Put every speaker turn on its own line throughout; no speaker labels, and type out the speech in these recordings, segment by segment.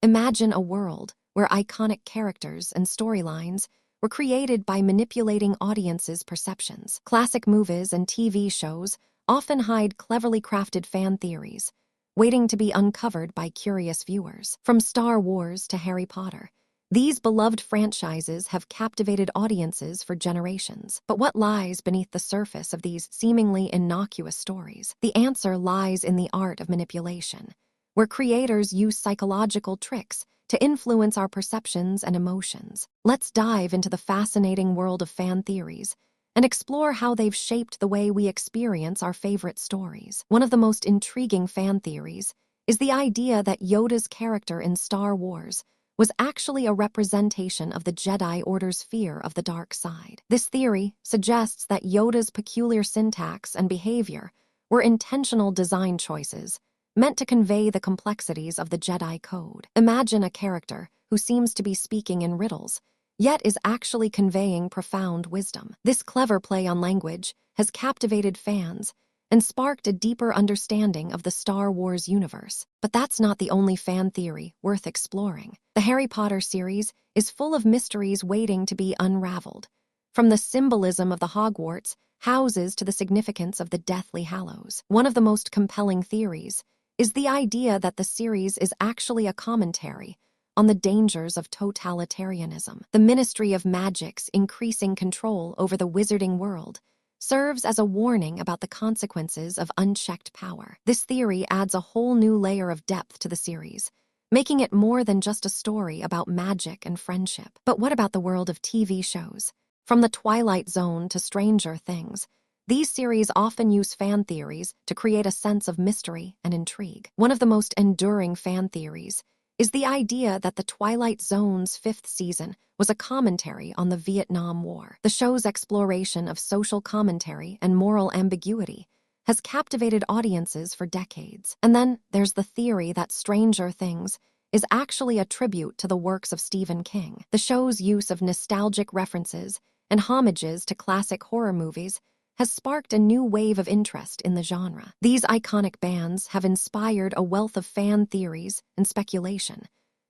Imagine a world where iconic characters and storylines were created by manipulating audiences' perceptions. Classic movies and TV shows often hide cleverly crafted fan theories, waiting to be uncovered by curious viewers. From Star Wars to Harry Potter, these beloved franchises have captivated audiences for generations. But what lies beneath the surface of these seemingly innocuous stories? The answer lies in the art of manipulation, where creators use psychological tricks to influence our perceptions and emotions. Let's dive into the fascinating world of fan theories and explore how they've shaped the way we experience our favorite stories. One of the most intriguing fan theories is the idea that Yoda's character in Star Wars was actually a representation of the Jedi Order's fear of the dark side. This theory suggests that Yoda's peculiar syntax and behavior were intentional design choices meant to convey the complexities of the Jedi Code. Imagine a character who seems to be speaking in riddles, yet is actually conveying profound wisdom. This clever play on language has captivated fans and sparked a deeper understanding of the Star Wars universe. But that's not the only fan theory worth exploring. The Harry Potter series is full of mysteries waiting to be unraveled, from the symbolism of the Hogwarts houses to the significance of the Deathly Hallows. One of the most compelling theories is the idea that the series is actually a commentary on the dangers of totalitarianism. The Ministry of Magic's increasing control over the wizarding world serves as a warning about the consequences of unchecked power. This theory adds a whole new layer of depth to the series, making it more than just a story about magic and friendship. But what about the world of TV shows? From The Twilight Zone to Stranger Things, these series often use fan theories to create a sense of mystery and intrigue. One of the most enduring fan theories is the idea that The Twilight Zone's 5th season was a commentary on the Vietnam War. The show's exploration of social commentary and moral ambiguity has captivated audiences for decades. And then there's the theory that Stranger Things is actually a tribute to the works of Stephen King. The show's use of nostalgic references and homages to classic horror movies has sparked a new wave of interest in the genre. These iconic bands have inspired a wealth of fan theories and speculation.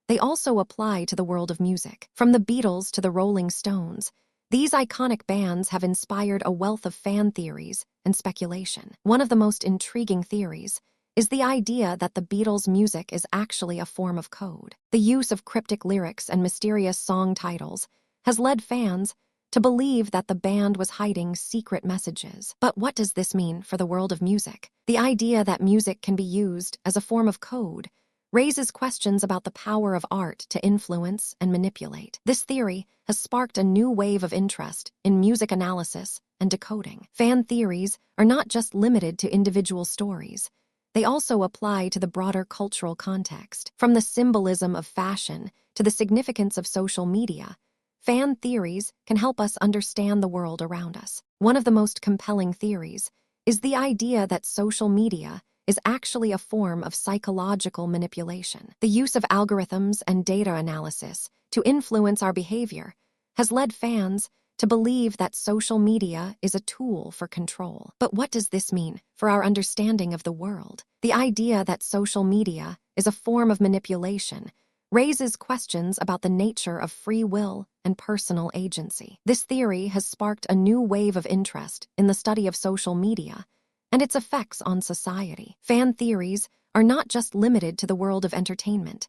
They also apply to the world of music. From the Beatles to the Rolling Stones, these iconic bands have inspired a wealth of fan theories and speculation. One of the most intriguing theories is the idea that the Beatles' music is actually a form of code. The use of cryptic lyrics and mysterious song titles has led fans to believe that the band was hiding secret messages. But what does this mean for the world of music? The idea that music can be used as a form of code raises questions about the power of art to influence and manipulate. This theory has sparked a new wave of interest in music analysis and decoding. Fan theories are not just limited to individual stories. They also apply to the broader cultural context. From the symbolism of fashion to the significance of social media, fan theories can help us understand the world around us. One of the most compelling theories is the idea that social media is actually a form of psychological manipulation. The use of algorithms and data analysis to influence our behavior has led fans to believe that social media is a tool for control. But what does this mean for our understanding of the world? The idea that social media is a form of manipulation raises questions about the nature of free will and personal agency. This theory has sparked a new wave of interest in the study of social media and its effects on society. Fan theories are not just limited to the world of entertainment.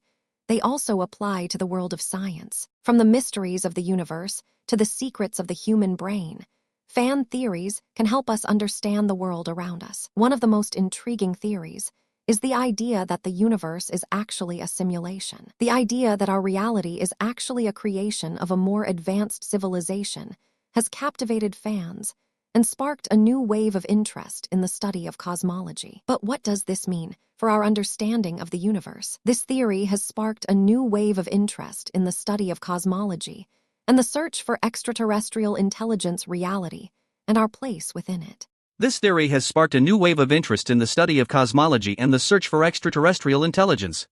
They also apply to the world of science. From the mysteries of the universe to the secrets of the human brain, fan theories can help us understand the world around us. One of the most intriguing theories is the idea that the universe is actually a simulation. The idea that our reality is actually a creation of a more advanced civilization has captivated fans and sparked a new wave of interest in the study of cosmology. But what does this mean for our understanding of the universe? This theory has sparked a new wave of interest in the study of cosmology and the search for extraterrestrial intelligence reality and our place within it.
This theory has sparked a new wave of interest in the study of cosmology and the search for extraterrestrial intelligence.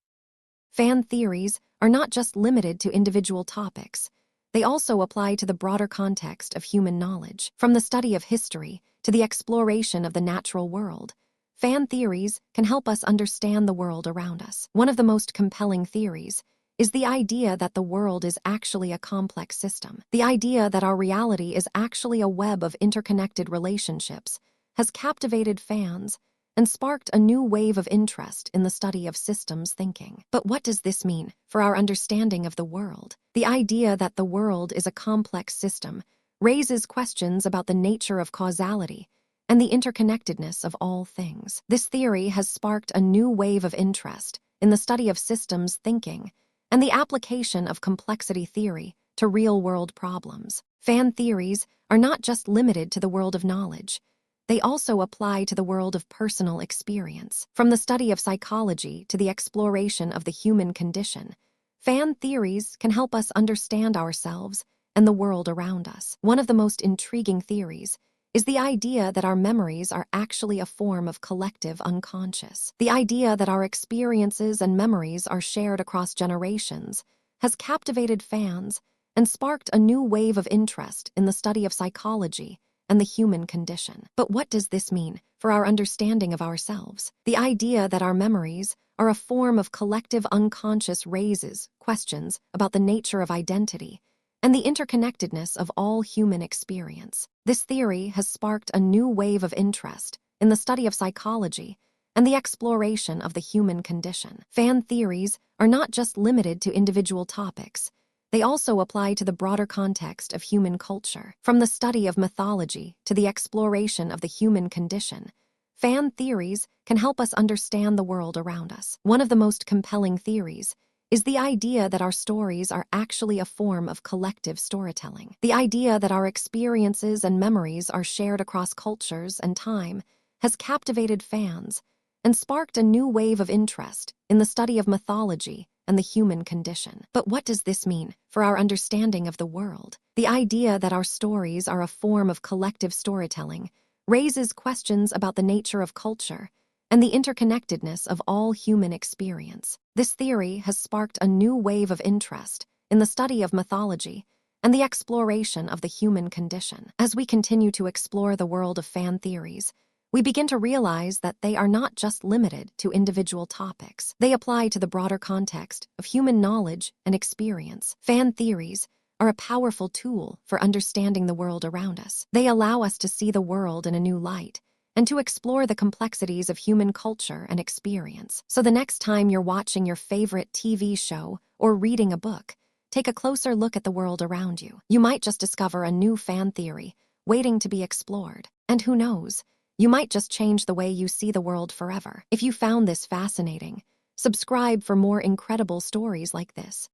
Fan theories are not just limited to individual topics. They also apply to the broader context of human knowledge. From the study of history to the exploration of the natural world, fan theories can help us understand the world around us. One of the most compelling theories is the idea that the world is actually a complex system. The idea that our reality is actually a web of interconnected relationships has captivated fans and sparked a new wave of interest in the study of systems thinking. But what does this mean for our understanding of the world? The idea that the world is a complex system raises questions about the nature of causality and the interconnectedness of all things. This theory has sparked a new wave of interest in the study of systems thinking and the application of complexity theory to real-world problems. Fan theories are not just limited to the world of knowledge. They also apply to the world of personal experience. From the study of psychology to the exploration of the human condition, fan theories can help us understand ourselves and the world around us. One of the most intriguing theories is the idea that our memories are actually a form of collective unconscious. The idea that our experiences and memories are shared across generations has captivated fans and sparked a new wave of interest in the study of psychology and the human condition. But what does this mean for our understanding of ourselves? The idea that our memories are a form of collective unconscious raises questions about the nature of identity and the interconnectedness of all human experience. This theory has sparked a new wave of interest in the study of psychology and the exploration of the human condition. Fan theories are not just limited to individual topics. They also apply to the broader context of human culture. From the study of mythology to the exploration of the human condition, fan theories can help us understand the world around us. One of the most compelling theories is the idea that our stories are actually a form of collective storytelling. The idea that our experiences and memories are shared across cultures and time has captivated fans and sparked a new wave of interest in the study of mythology and the human condition. But what does this mean for our understanding of the world? The idea that our stories are a form of collective storytelling raises questions about the nature of culture and the interconnectedness of all human experience. This theory has sparked a new wave of interest in the study of mythology and the exploration of the human condition. As we continue to explore the world of fan theories, we begin to realize that they are not just limited to individual topics. They apply to the broader context of human knowledge and experience. Fan theories are a powerful tool for understanding the world around us. They allow us to see the world in a new light and to explore the complexities of human culture and experience. So the next time you're watching your favorite TV show or reading a book, take a closer look at the world around you. You might just discover a new fan theory waiting to be explored. And who knows, you might just change the way you see the world forever. If you found this fascinating, subscribe for more incredible stories like this.